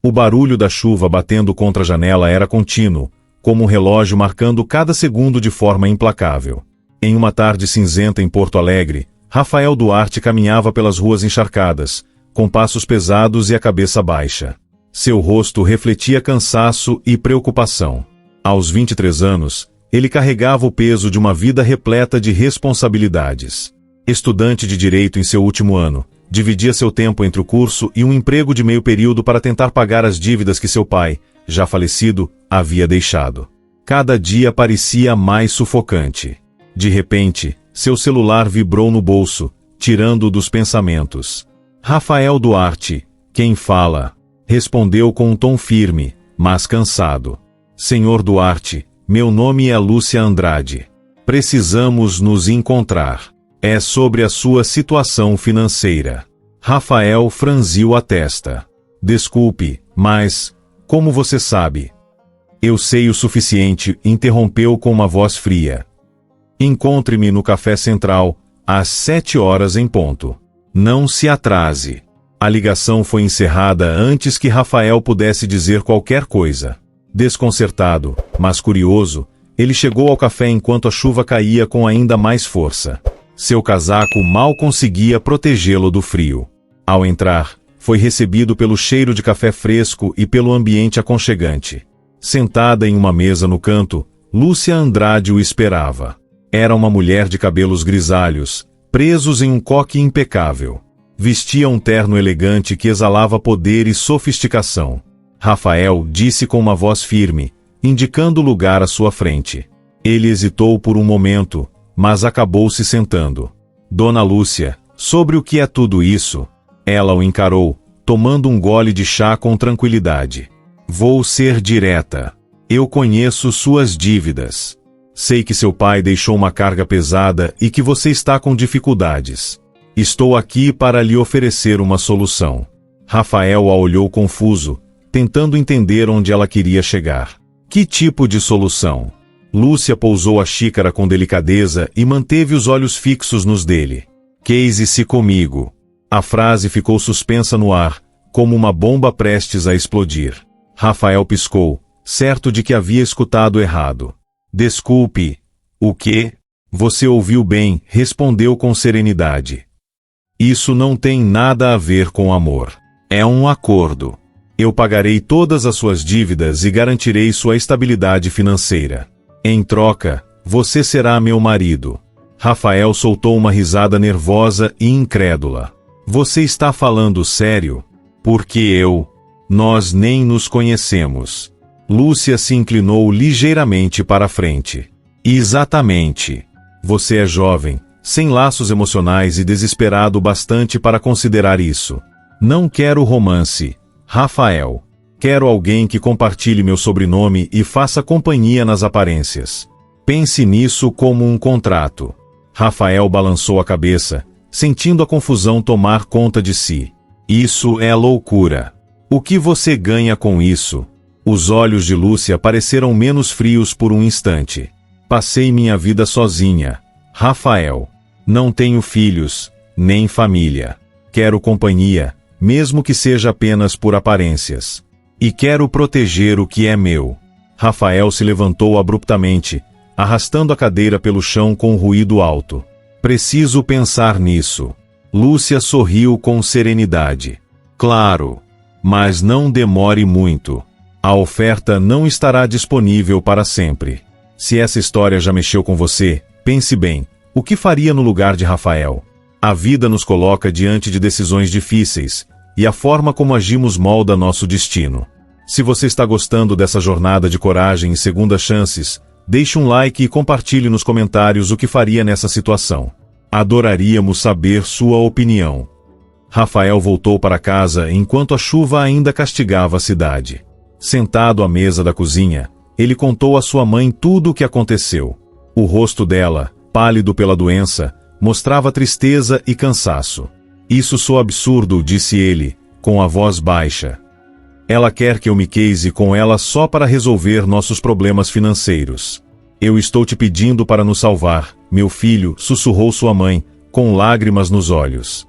O barulho da chuva batendo contra a janela era contínuo, como um relógio marcando cada segundo de forma implacável. Em uma tarde cinzenta em Porto Alegre, Rafael Duarte caminhava pelas ruas encharcadas, com passos pesados e a cabeça baixa. Seu rosto refletia cansaço e preocupação. Aos 23 anos, ele carregava o peso de uma vida repleta de responsabilidades. Estudante de direito em seu último ano, dividia seu tempo entre o curso e um emprego de meio período para tentar pagar as dívidas que seu pai, já falecido, havia deixado. Cada dia parecia mais sufocante. De repente, seu celular vibrou no bolso, tirando-o dos pensamentos. Rafael Duarte, quem fala? Respondeu com um tom firme, mas cansado. Senhor Duarte, meu nome é Lúcia Andrade. Precisamos nos encontrar. É sobre a sua situação financeira. Rafael franziu a testa. Desculpe, mas, como você sabe? Eu sei o suficiente, interrompeu com uma voz fria. Encontre-me no Café Central, às 7 horas em ponto. Não se atrase. A ligação foi encerrada antes que Rafael pudesse dizer qualquer coisa. Desconcertado, mas curioso, ele chegou ao café enquanto a chuva caía com ainda mais força. Seu casaco mal conseguia protegê-lo do frio. Ao entrar, foi recebido pelo cheiro de café fresco e pelo ambiente aconchegante. Sentada em uma mesa no canto, Lúcia Andrade o esperava. Era uma mulher de cabelos grisalhos, presos em um coque impecável. Vestia um terno elegante que exalava poder e sofisticação. Rafael disse com uma voz firme, indicando o lugar à sua frente. Ele hesitou por um momento, mas acabou se sentando. Dona Lúcia, sobre o que é tudo isso? Ela o encarou, tomando um gole de chá com tranquilidade. Vou ser direta. Eu conheço suas dívidas. Sei que seu pai deixou uma carga pesada e que você está com dificuldades. Estou aqui para lhe oferecer uma solução. Rafael a olhou confuso, tentando entender onde ela queria chegar. Que tipo de solução? Lúcia pousou a xícara com delicadeza e manteve os olhos fixos nos dele. Case-se comigo. A frase ficou suspensa no ar, como uma bomba prestes a explodir. Rafael piscou, certo de que havia escutado errado. Desculpe. O quê? Você ouviu bem, respondeu com serenidade. Isso não tem nada a ver com amor. É um acordo. Eu pagarei todas as suas dívidas e garantirei sua estabilidade financeira. Em troca, você será meu marido. Rafael soltou uma risada nervosa e incrédula. Você está falando sério? Porque nós nem nos conhecemos. Lúcia se inclinou ligeiramente para a frente. Exatamente. Você é jovem, sem laços emocionais e desesperado bastante para considerar isso. Não quero romance, Rafael. Quero alguém que compartilhe meu sobrenome e faça companhia nas aparências. Pense nisso como um contrato. Rafael balançou a cabeça, sentindo a confusão tomar conta de si. Isso é loucura. O que você ganha com isso? Os olhos de Lúcia pareceram menos frios por um instante. Passei minha vida sozinha, Rafael. Não tenho filhos, nem família. Quero companhia, mesmo que seja apenas por aparências. E quero proteger o que é meu. Rafael se levantou abruptamente, arrastando a cadeira pelo chão com ruído alto. Preciso pensar nisso. Lúcia sorriu com serenidade. Claro, mas não demore muito. A oferta não estará disponível para sempre. Se essa história já mexeu com você, pense bem, o que faria no lugar de Rafael? A vida nos coloca diante de decisões difíceis, e a forma como agimos molda nosso destino. Se você está gostando dessa jornada de coragem e segundas chances, deixe um like e compartilhe nos comentários o que faria nessa situação. Adoraríamos saber sua opinião. Rafael voltou para casa enquanto a chuva ainda castigava a cidade. Sentado à mesa da cozinha, ele contou à sua mãe tudo o que aconteceu. O rosto dela, pálido pela doença, mostrava tristeza e cansaço. Isso soa absurdo, disse ele, com a voz baixa. Ela quer que eu me case com ela só para resolver nossos problemas financeiros. Eu estou te pedindo para nos salvar, meu filho, sussurrou sua mãe, com lágrimas nos olhos.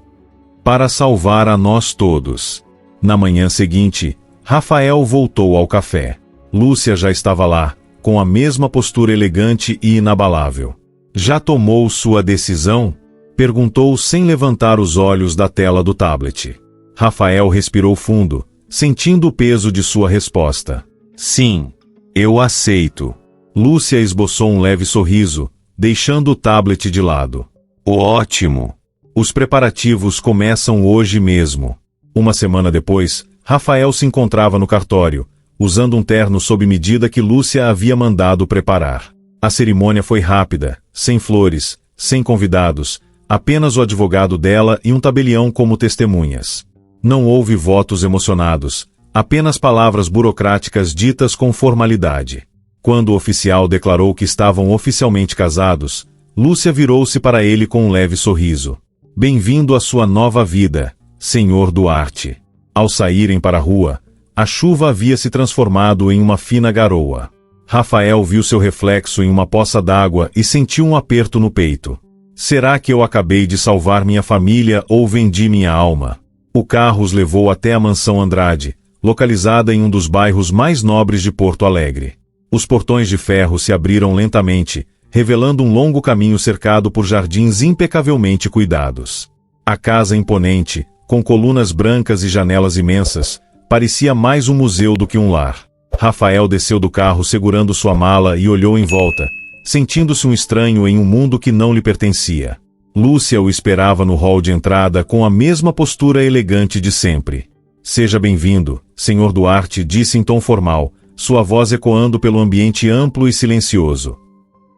Para salvar a nós todos. Na manhã seguinte, Rafael voltou ao café. Lúcia já estava lá, com a mesma postura elegante e inabalável. Já tomou sua decisão? Perguntou sem levantar os olhos da tela do tablet. Rafael respirou fundo, sentindo o peso de sua resposta. Sim, eu aceito. Lúcia esboçou um leve sorriso, deixando o tablet de lado. Ótimo! Os preparativos começam hoje mesmo. Uma semana depois, Rafael se encontrava no cartório, usando um terno sob medida que Lúcia havia mandado preparar. A cerimônia foi rápida, sem flores, sem convidados, apenas o advogado dela e um tabelião como testemunhas. Não houve votos emocionados, apenas palavras burocráticas ditas com formalidade. Quando o oficial declarou que estavam oficialmente casados, Lúcia virou-se para ele com um leve sorriso. Bem-vindo à sua nova vida, Senhor Duarte. Ao saírem para a rua, a chuva havia se transformado em uma fina garoa. Rafael viu seu reflexo em uma poça d'água e sentiu um aperto no peito. Será que eu acabei de salvar minha família ou vendi minha alma? O carro os levou até a mansão Andrade, localizada em um dos bairros mais nobres de Porto Alegre. Os portões de ferro se abriram lentamente, revelando um longo caminho cercado por jardins impecavelmente cuidados. A casa imponente, com colunas brancas e janelas imensas, parecia mais um museu do que um lar. Rafael desceu do carro segurando sua mala e olhou em volta, sentindo-se um estranho em um mundo que não lhe pertencia. Lúcia o esperava no hall de entrada com a mesma postura elegante de sempre. Seja bem-vindo, Sr. Duarte, disse em tom formal, sua voz ecoando pelo ambiente amplo e silencioso.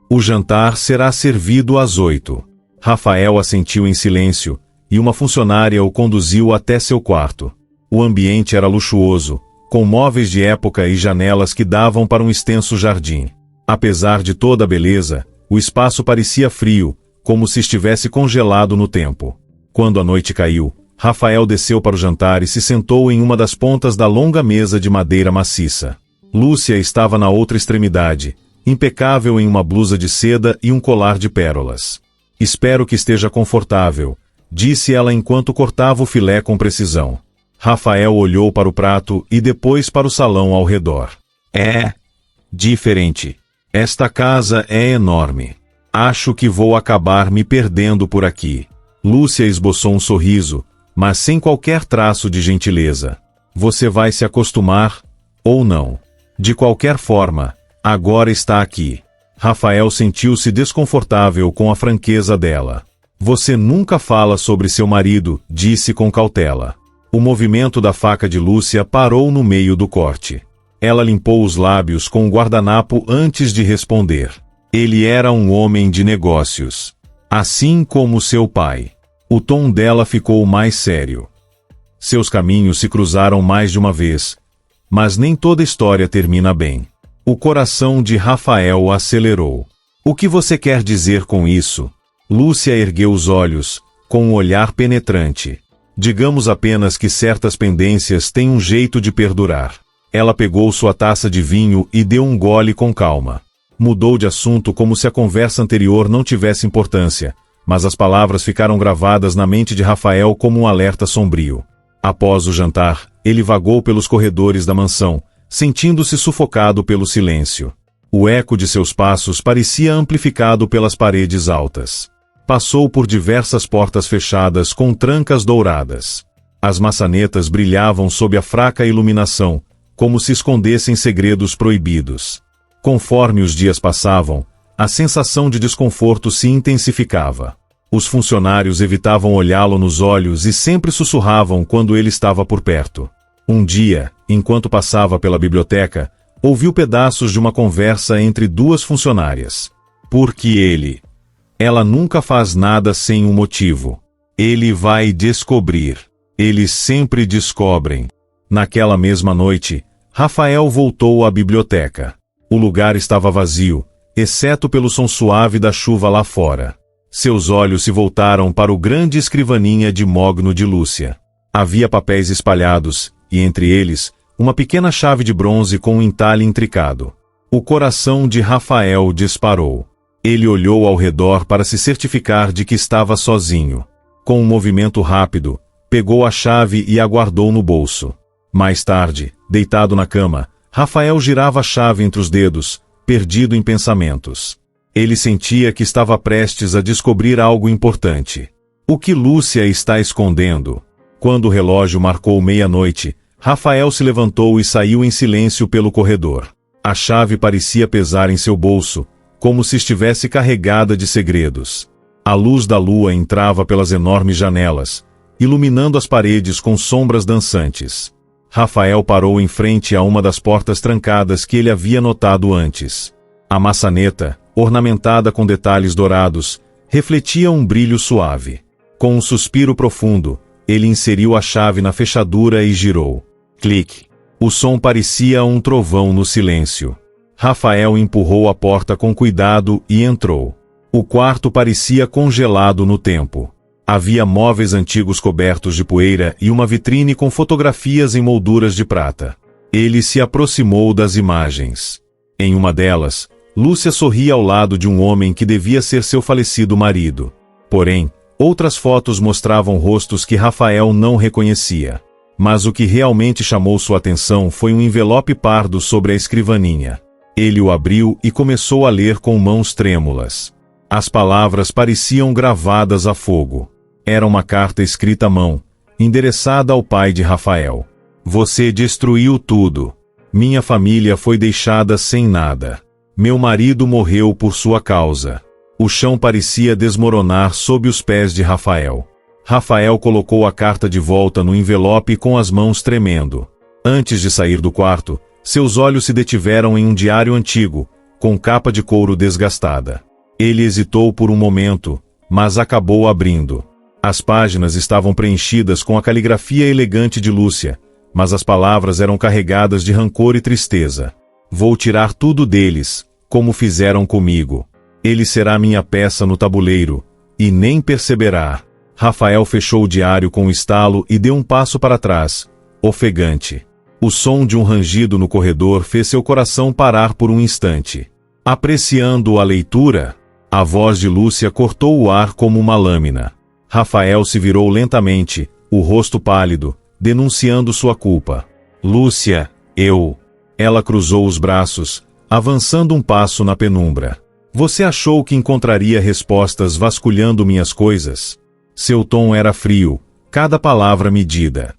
O jantar será servido às 8. Rafael assentiu em silêncio, e uma funcionária o conduziu até seu quarto. O ambiente era luxuoso, com móveis de época e janelas que davam para um extenso jardim. Apesar de toda a beleza, o espaço parecia frio, como se estivesse congelado no tempo. Quando a noite caiu, Rafael desceu para o jantar e se sentou em uma das pontas da longa mesa de madeira maciça. Lúcia estava na outra extremidade, impecável em uma blusa de seda e um colar de pérolas. Espero que esteja confortável, disse ela enquanto cortava o filé com precisão. Rafael olhou para o prato e depois para o salão ao redor. É diferente. Esta casa é enorme. Acho que vou acabar me perdendo por aqui. Lúcia esboçou um sorriso, mas sem qualquer traço de gentileza. Você vai se acostumar, ou não. De qualquer forma, agora está aqui. Rafael sentiu-se desconfortável com a franqueza dela. Você nunca fala sobre seu marido, disse com cautela. O movimento da faca de Lúcia parou no meio do corte. Ela limpou os lábios com o guardanapo antes de responder. Ele era um homem de negócios. Assim como seu pai. O tom dela ficou mais sério. Seus caminhos se cruzaram mais de uma vez. Mas nem toda história termina bem. O coração de Rafael acelerou. O que você quer dizer com isso? Lúcia ergueu os olhos, com um olhar penetrante. Digamos apenas que certas pendências têm um jeito de perdurar. Ela pegou sua taça de vinho e deu um gole com calma. Mudou de assunto como se a conversa anterior não tivesse importância, mas as palavras ficaram gravadas na mente de Rafael como um alerta sombrio. Após o jantar, ele vagou pelos corredores da mansão, sentindo-se sufocado pelo silêncio. O eco de seus passos parecia amplificado pelas paredes altas. Passou por diversas portas fechadas com trancas douradas. As maçanetas brilhavam sob a fraca iluminação, como se escondessem segredos proibidos. Conforme os dias passavam, a sensação de desconforto se intensificava. Os funcionários evitavam olhá-lo nos olhos e sempre sussurravam quando ele estava por perto. Um dia, enquanto passava pela biblioteca, ouviu pedaços de uma conversa entre duas funcionárias. Porque ele... Ela nunca faz nada sem um motivo. Ele vai descobrir. Eles sempre descobrem. Naquela mesma noite, Rafael voltou à biblioteca. O lugar estava vazio, exceto pelo som suave da chuva lá fora. Seus olhos se voltaram para o grande escrivaninha de mogno de Lúcia. Havia papéis espalhados, e entre eles, uma pequena chave de bronze com um entalhe intricado. O coração de Rafael disparou. Ele olhou ao redor para se certificar de que estava sozinho. Com um movimento rápido, pegou a chave e a guardou no bolso. Mais tarde, deitado na cama, Rafael girava a chave entre os dedos, perdido em pensamentos. Ele sentia que estava prestes a descobrir algo importante. O que Lúcia está escondendo? Quando o relógio marcou meia-noite, Rafael se levantou e saiu em silêncio pelo corredor. A chave parecia pesar em seu bolso, como se estivesse carregada de segredos. A luz da lua entrava pelas enormes janelas, iluminando as paredes com sombras dançantes. Rafael parou em frente a uma das portas trancadas que ele havia notado antes. A maçaneta, ornamentada com detalhes dourados, refletia um brilho suave. Com um suspiro profundo, ele inseriu a chave na fechadura e girou. Clique. O som parecia um trovão no silêncio. Rafael empurrou a porta com cuidado e entrou. O quarto parecia congelado no tempo. Havia móveis antigos cobertos de poeira e uma vitrine com fotografias em molduras de prata. Ele se aproximou das imagens. Em uma delas, Lúcia sorria ao lado de um homem que devia ser seu falecido marido. Porém, outras fotos mostravam rostos que Rafael não reconhecia. Mas o que realmente chamou sua atenção foi um envelope pardo sobre a escrivaninha. Ele o abriu e começou a ler com mãos trêmulas. As palavras pareciam gravadas a fogo. Era uma carta escrita à mão, endereçada ao pai de Rafael. Você destruiu tudo. Minha família foi deixada sem nada. Meu marido morreu por sua causa. O chão parecia desmoronar sob os pés de Rafael. Rafael colocou a carta de volta no envelope com as mãos tremendo. Antes de sair do quarto, seus olhos se detiveram em um diário antigo, com capa de couro desgastada. Ele hesitou por um momento, mas acabou abrindo. As páginas estavam preenchidas com a caligrafia elegante de Lúcia, mas as palavras eram carregadas de rancor e tristeza. Vou tirar tudo deles, como fizeram comigo. Ele será minha peça no tabuleiro, e nem perceberá. Rafael fechou o diário com um estalo e deu um passo para trás, ofegante. O som de um rangido no corredor fez seu coração parar por um instante. Apreciando a leitura, a voz de Lúcia cortou o ar como uma lâmina. Rafael se virou lentamente, o rosto pálido, denunciando sua culpa. Lúcia, eu... Ela cruzou os braços, avançando um passo na penumbra. Você achou que encontraria respostas vasculhando minhas coisas? Seu tom era frio, cada palavra medida.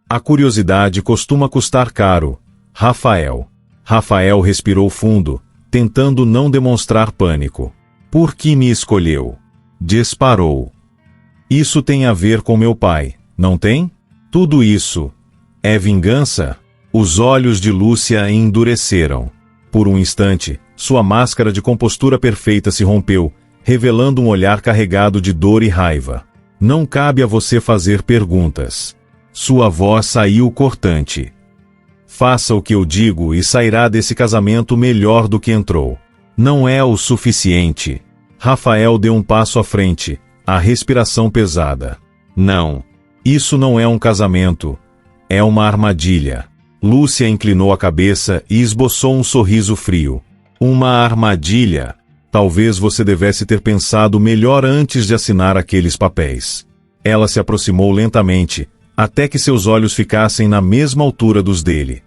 A curiosidade costuma custar caro, Rafael. Rafael respirou fundo, tentando não demonstrar pânico. Por que me escolheu? Disparou. Isso tem a ver com meu pai, não tem? Tudo isso é vingança? Os olhos de Lúcia endureceram. Por um instante, sua máscara de compostura perfeita se rompeu, revelando um olhar carregado de dor e raiva. Não cabe a você fazer perguntas. Sua voz saiu cortante. Faça o que eu digo e sairá desse casamento melhor do que entrou. Não é o suficiente. Rafael deu um passo à frente, a respiração pesada. Não. Isso não é um casamento. É uma armadilha. Lúcia inclinou a cabeça e esboçou um sorriso frio. Uma armadilha. Talvez você devesse ter pensado melhor antes de assinar aqueles papéis. Ela se aproximou lentamente, até que seus olhos ficassem na mesma altura dos dele.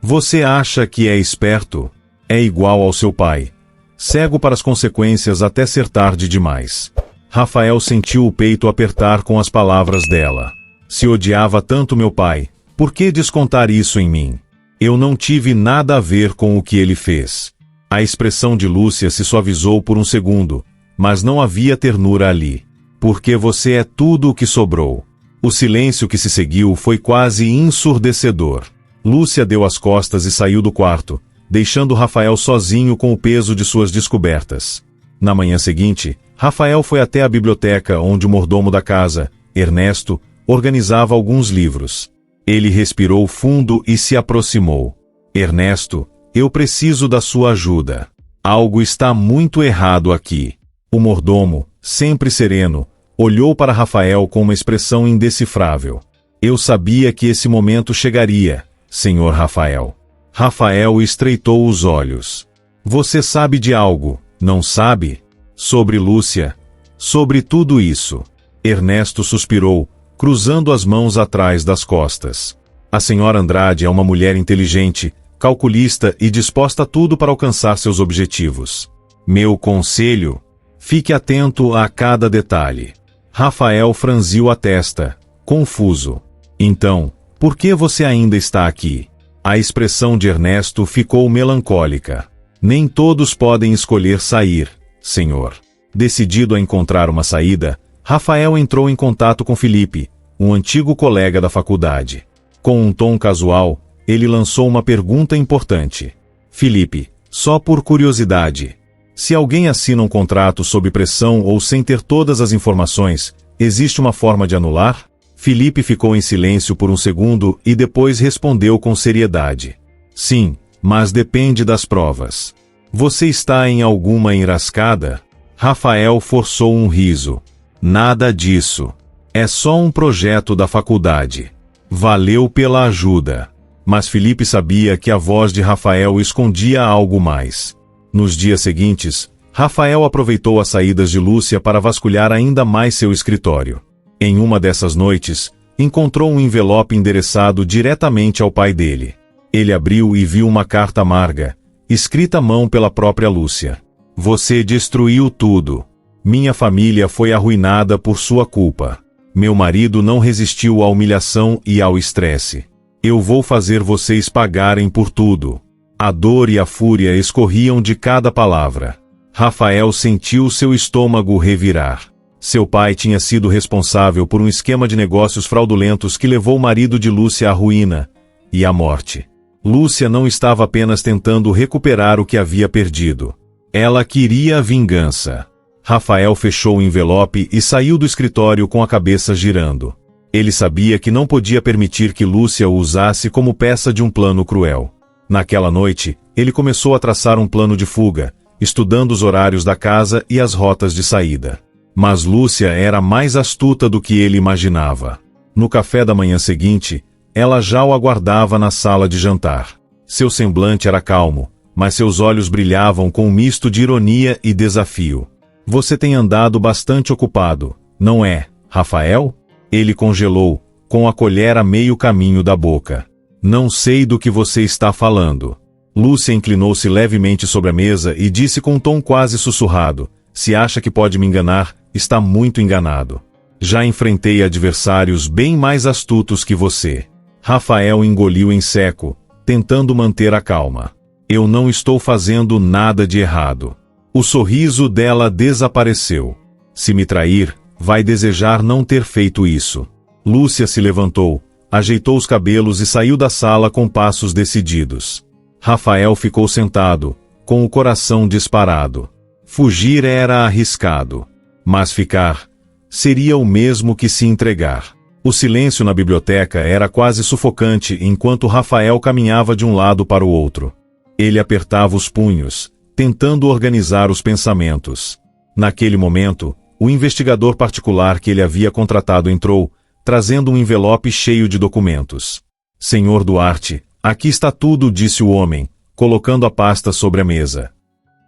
Você acha que é esperto? É igual ao seu pai. Cego para as consequências até ser tarde demais. Rafael sentiu o peito apertar com as palavras dela. Se odiava tanto meu pai, por que descontar isso em mim? Eu não tive nada a ver com o que ele fez. A expressão de Lúcia se suavizou por um segundo, mas não havia ternura ali. Porque você é tudo o que sobrou. O silêncio que se seguiu foi quase ensurdecedor. Lúcia deu as costas e saiu do quarto, deixando Rafael sozinho com o peso de suas descobertas. Na manhã seguinte, Rafael foi até a biblioteca onde o mordomo da casa, Ernesto, organizava alguns livros. Ele respirou fundo e se aproximou. Ernesto, eu preciso da sua ajuda. Algo está muito errado aqui. O mordomo, sempre sereno, olhou para Rafael com uma expressão indecifrável. Eu sabia que esse momento chegaria, senhor Rafael. Rafael estreitou os olhos. Você sabe de algo, não sabe? Sobre Lúcia. Sobre tudo isso. Ernesto suspirou, cruzando as mãos atrás das costas. A senhora Andrade é uma mulher inteligente, calculista e disposta a tudo para alcançar seus objetivos. Meu conselho: fique atento a cada detalhe. Rafael franziu a testa, confuso. Então, por que você ainda está aqui? A expressão de Ernesto ficou melancólica. Nem todos podem escolher sair, senhor. Decidido a encontrar uma saída, Rafael entrou em contato com Felipe, um antigo colega da faculdade. Com um tom casual, ele lançou uma pergunta importante. Felipe, só por curiosidade, se alguém assina um contrato sob pressão ou sem ter todas as informações, existe uma forma de anular? Felipe ficou em silêncio por um segundo e depois respondeu com seriedade. Sim, mas depende das provas. Você está em alguma enrascada? Rafael forçou um riso. Nada disso. É só um projeto da faculdade. Valeu pela ajuda. Mas Felipe sabia que a voz de Rafael escondia algo mais. Nos dias seguintes, Rafael aproveitou as saídas de Lúcia para vasculhar ainda mais seu escritório. Em uma dessas noites, encontrou um envelope endereçado diretamente ao pai dele. Ele abriu e viu uma carta amarga, escrita à mão pela própria Lúcia. Você destruiu tudo. Minha família foi arruinada por sua culpa. Meu marido não resistiu à humilhação e ao estresse. Eu vou fazer vocês pagarem por tudo. A dor e a fúria escorriam de cada palavra. Rafael sentiu seu estômago revirar. Seu pai tinha sido responsável por um esquema de negócios fraudulentos que levou o marido de Lúcia à ruína e à morte. Lúcia não estava apenas tentando recuperar o que havia perdido. Ela queria vingança. Rafael fechou o envelope e saiu do escritório com a cabeça girando. Ele sabia que não podia permitir que Lúcia o usasse como peça de um plano cruel. Naquela noite, ele começou a traçar um plano de fuga, estudando os horários da casa e as rotas de saída. Mas Lúcia era mais astuta do que ele imaginava. No café da manhã seguinte, ela já o aguardava na sala de jantar. Seu semblante era calmo, mas seus olhos brilhavam com um misto de ironia e desafio. Você tem andado bastante ocupado, não é, Rafael? Ele congelou, com a colher a meio caminho da boca. Não sei do que você está falando. Lúcia inclinou-se levemente sobre a mesa e disse com um tom quase sussurrado: se acha que pode me enganar, está muito enganado. Já enfrentei adversários bem mais astutos que você. Rafael engoliu em seco, tentando manter a calma. Eu não estou fazendo nada de errado. O sorriso dela desapareceu. Se me trair, vai desejar não ter feito isso. Lúcia se levantou, ajeitou os cabelos e saiu da sala com passos decididos. Rafael ficou sentado, com o coração disparado. Fugir era arriscado, mas ficar seria o mesmo que se entregar. O silêncio na biblioteca era quase sufocante enquanto Rafael caminhava de um lado para o outro. Ele apertava os punhos, tentando organizar os pensamentos. Naquele momento, o investigador particular que ele havia contratado entrou, trazendo um envelope cheio de documentos. Senhor Duarte, aqui está tudo, disse o homem, colocando a pasta sobre a mesa.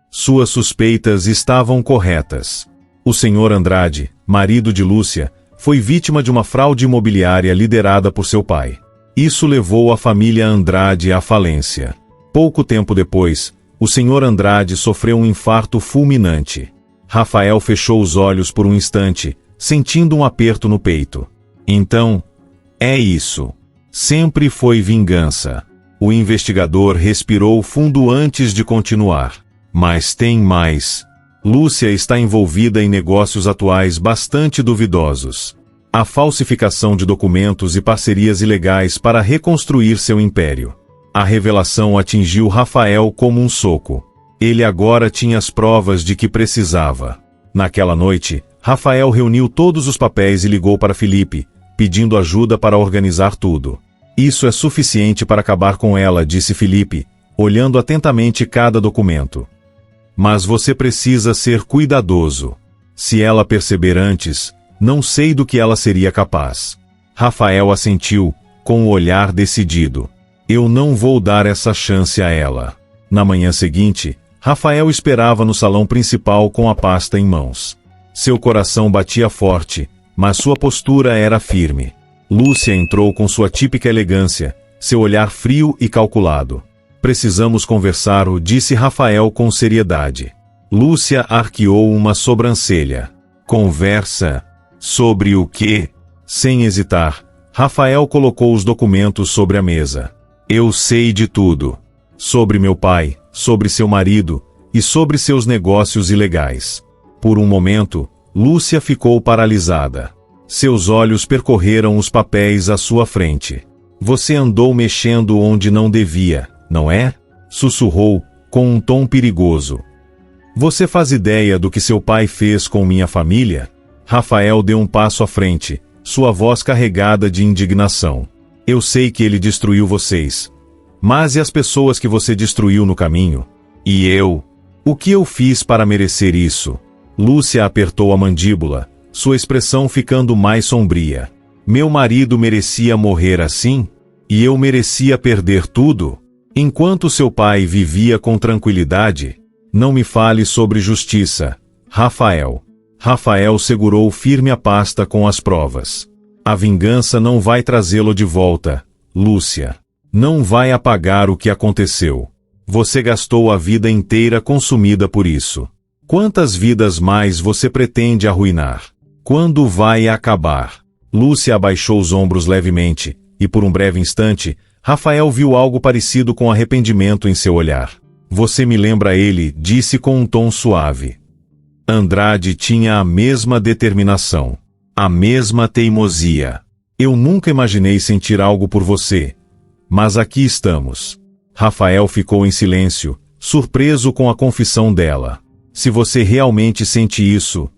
Suas suspeitas estavam corretas. O senhor Andrade, marido de Lúcia, foi vítima de uma fraude imobiliária liderada por seu pai. Isso levou a família Andrade à falência. Pouco tempo depois, o senhor Andrade sofreu um infarto fulminante. Rafael fechou os olhos por um instante, sentindo um aperto no peito. Então, é isso. Sempre foi vingança. O investigador respirou fundo antes de continuar. Mas tem mais. Lúcia está envolvida em negócios atuais bastante duvidosos. A falsificação de documentos e parcerias ilegais para reconstruir seu império. A revelação atingiu Rafael como um soco. Ele agora tinha as provas de que precisava. Naquela noite, Rafael reuniu todos os papéis e ligou para Felipe, pedindo ajuda para organizar tudo. Isso é suficiente para acabar com ela, disse Felipe, olhando atentamente cada documento. Mas você precisa ser cuidadoso. Se ela perceber antes, não sei do que ela seria capaz. Rafael assentiu, com o olhar decidido. Eu não vou dar essa chance a ela. Na manhã seguinte, Rafael esperava no salão principal com a pasta em mãos. Seu coração batia forte, mas sua postura era firme. Lúcia entrou com sua típica elegância, seu olhar frio e calculado. Precisamos conversar, disse Rafael com seriedade. Lúcia arqueou uma sobrancelha. Conversa? Sobre o quê? Sem hesitar, Rafael colocou os documentos sobre a mesa. Eu sei de tudo. Sobre meu pai, sobre seu marido e sobre seus negócios ilegais. Por um momento, Lúcia ficou paralisada. Seus olhos percorreram os papéis à sua frente. Você andou mexendo onde não devia, não é? Sussurrou, com um tom perigoso. Você faz ideia do que seu pai fez com minha família? Rafael deu um passo à frente, sua voz carregada de indignação. Eu sei que ele destruiu vocês. Mas e as pessoas que você destruiu no caminho? E eu? O que eu fiz para merecer isso? Lúcia apertou a mandíbula, sua expressão ficando mais sombria. Meu marido merecia morrer assim? E eu merecia perder tudo? Enquanto seu pai vivia com tranquilidade? Não me fale sobre justiça, Rafael. Rafael segurou firme a pasta com as provas. A vingança não vai trazê-lo de volta, Lúcia. Não vai apagar o que aconteceu. Você gastou a vida inteira consumida por isso. Quantas vidas mais você pretende arruinar? Quando vai acabar? Lúcia abaixou os ombros levemente, e por um breve instante, Rafael viu algo parecido com arrependimento em seu olhar. Você me lembra ele, disse com um tom suave. Andrade tinha a mesma determinação, a mesma teimosia. Eu nunca imaginei sentir algo por você, mas aqui estamos. Rafael ficou em silêncio, surpreso com a confissão dela. Se você realmente sente isso,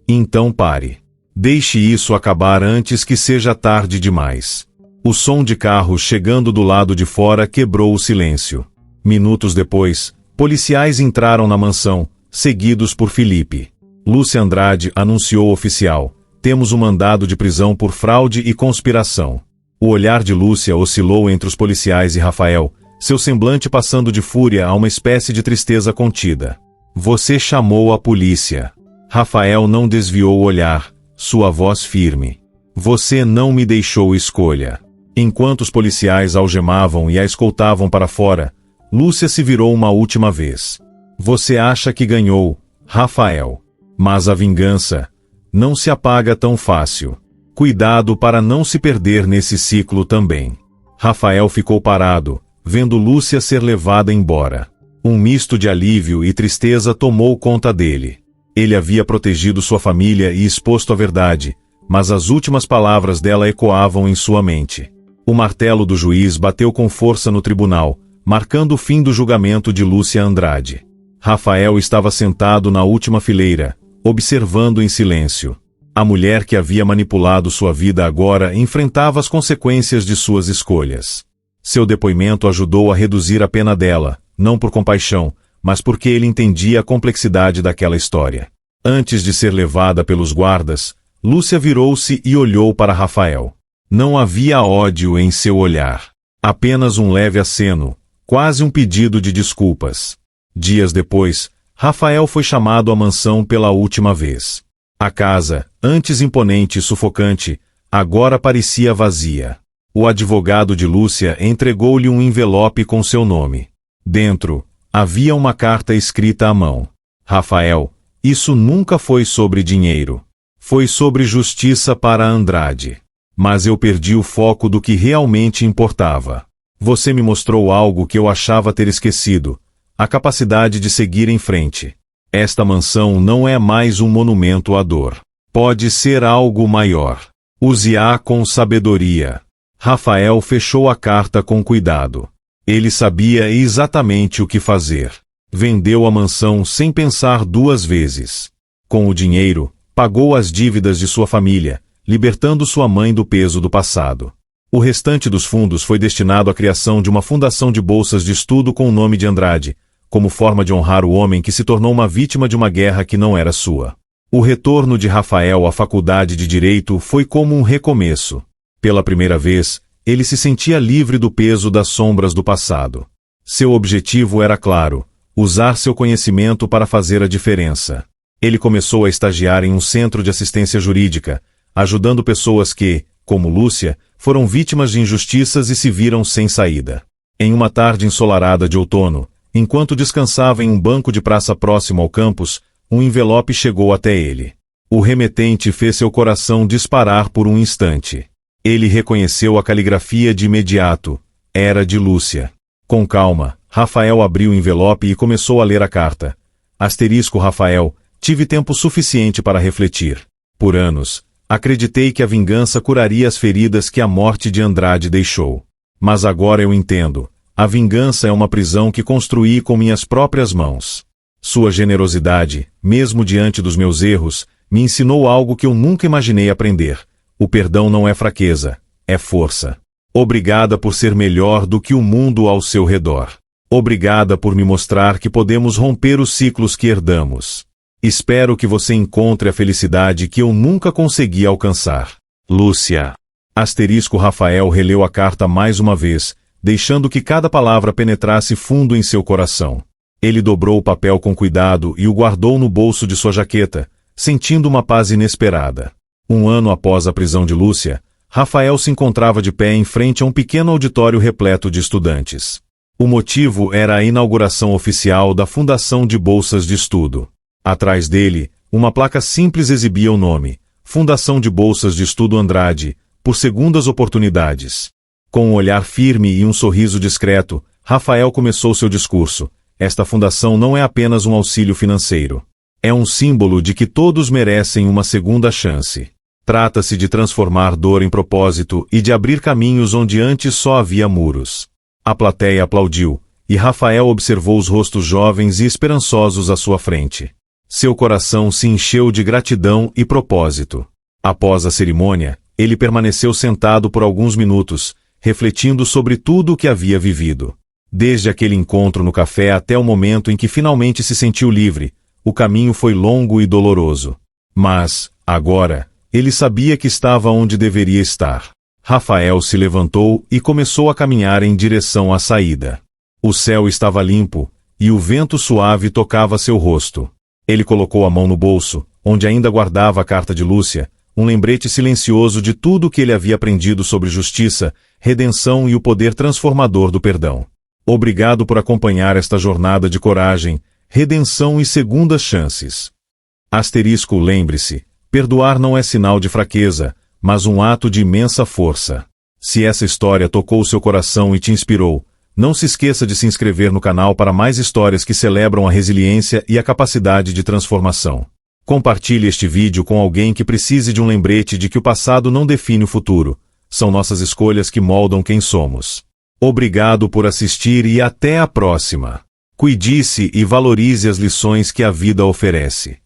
então pare. Deixe isso acabar antes que seja tarde demais. O som de carros chegando do lado de fora quebrou o silêncio. Minutos depois, policiais entraram na mansão, seguidos por Felipe. Lúcia Andrade anunciou ao oficial: temos um mandado de prisão por fraude e conspiração. O olhar de Lúcia oscilou entre os policiais e Rafael, seu semblante passando de fúria a uma espécie de tristeza contida. Você chamou a polícia. Rafael não desviou o olhar, sua voz firme. Você não me deixou escolha. Enquanto os policiais a algemavam e a escoltavam para fora, Lúcia se virou uma última vez. Você acha que ganhou, Rafael. Mas a vingança não se apaga tão fácil. Cuidado para não se perder nesse ciclo também. Rafael ficou parado, vendo Lúcia ser levada embora. Um misto de alívio e tristeza tomou conta dele. Ele havia protegido sua família e exposto a verdade, mas as últimas palavras dela ecoavam em sua mente. O martelo do juiz bateu com força no tribunal, marcando o fim do julgamento de Lúcia Andrade. Rafael estava sentado na última fileira, observando em silêncio. A mulher que havia manipulado sua vida agora enfrentava as consequências de suas escolhas. Seu depoimento ajudou a reduzir a pena dela, não por compaixão, mas porque ele entendia a complexidade daquela história. Antes de ser levada pelos guardas, Lúcia virou-se e olhou para Rafael. Não havia ódio em seu olhar. Apenas um leve aceno, quase um pedido de desculpas. Dias depois, Rafael foi chamado à mansão pela última vez. A casa, antes imponente e sufocante, agora parecia vazia. O advogado de Lúcia entregou-lhe um envelope com seu nome. Dentro, havia uma carta escrita à mão. Rafael, isso nunca foi sobre dinheiro. Foi sobre justiça para Andrade. Mas eu perdi o foco do que realmente importava. Você me mostrou algo que eu achava ter esquecido: a capacidade de seguir em frente. Esta mansão não é mais um monumento à dor. Pode ser algo maior. Use-a com sabedoria. Rafael fechou a carta com cuidado. Ele sabia exatamente o que fazer. Vendeu a mansão sem pensar duas vezes. Com o dinheiro, pagou as dívidas de sua família, libertando sua mãe do peso do passado. O restante dos fundos foi destinado à criação de uma fundação de bolsas de estudo com o nome de Andrade, como forma de honrar o homem que se tornou uma vítima de uma guerra que não era sua. O retorno de Rafael à faculdade de Direito foi como um recomeço. Pela primeira vez, ele se sentia livre do peso das sombras do passado. Seu objetivo era claro: usar seu conhecimento para fazer a diferença. Ele começou a estagiar em um centro de assistência jurídica, ajudando pessoas que, como Lúcia, foram vítimas de injustiças e se viram sem saída. Em uma tarde ensolarada de outono, enquanto descansava em um banco de praça próximo ao campus, um envelope chegou até ele. O remetente fez seu coração disparar por um instante. Ele reconheceu a caligrafia de imediato. Era de Lúcia. Com calma, Rafael abriu o envelope e começou a ler a carta. Asterisco Rafael, tive tempo suficiente para refletir. Por anos, acreditei que a vingança curaria as feridas que a morte de Andrade deixou. Mas agora eu entendo. A vingança é uma prisão que construí com minhas próprias mãos. Sua generosidade, mesmo diante dos meus erros, me ensinou algo que eu nunca imaginei aprender. O perdão não é fraqueza, é força. Obrigada por ser melhor do que o mundo ao seu redor. Obrigada por me mostrar que podemos romper os ciclos que herdamos. Espero que você encontre a felicidade que eu nunca consegui alcançar. Lúcia. Asterisco Rafael releu a carta mais uma vez, deixando que cada palavra penetrasse fundo em seu coração. Ele dobrou o papel com cuidado e o guardou no bolso de sua jaqueta, sentindo uma paz inesperada. Um ano após a prisão de Lúcia, Rafael se encontrava de pé em frente a um pequeno auditório repleto de estudantes. O motivo era a inauguração oficial da Fundação de Bolsas de Estudo. Atrás dele, uma placa simples exibia o nome, Fundação de Bolsas de Estudo Andrade, por segundas oportunidades. Com um olhar firme e um sorriso discreto, Rafael começou seu discurso. Esta fundação não é apenas um auxílio financeiro. É um símbolo de que todos merecem uma segunda chance. Trata-se de transformar dor em propósito e de abrir caminhos onde antes só havia muros. A plateia aplaudiu, e Rafael observou os rostos jovens e esperançosos à sua frente. Seu coração se encheu de gratidão e propósito. Após a cerimônia, ele permaneceu sentado por alguns minutos, refletindo sobre tudo o que havia vivido. Desde aquele encontro no café até o momento em que finalmente se sentiu livre, o caminho foi longo e doloroso. Mas, agora, ele sabia que estava onde deveria estar. Rafael se levantou e começou a caminhar em direção à saída. O céu estava limpo, e o vento suave tocava seu rosto. Ele colocou a mão no bolso, onde ainda guardava a carta de Lúcia, um lembrete silencioso de tudo o que ele havia aprendido sobre justiça, redenção e o poder transformador do perdão. Obrigado por acompanhar esta jornada de coragem, redenção e segundas chances. Asterisco lembre-se, perdoar não é sinal de fraqueza, mas um ato de imensa força. Se essa história tocou seu coração e te inspirou, não se esqueça de se inscrever no canal para mais histórias que celebram a resiliência e a capacidade de transformação. Compartilhe este vídeo com alguém que precise de um lembrete de que o passado não define o futuro. São nossas escolhas que moldam quem somos. Obrigado por assistir e até a próxima. Cuide-se e valorize as lições que a vida oferece.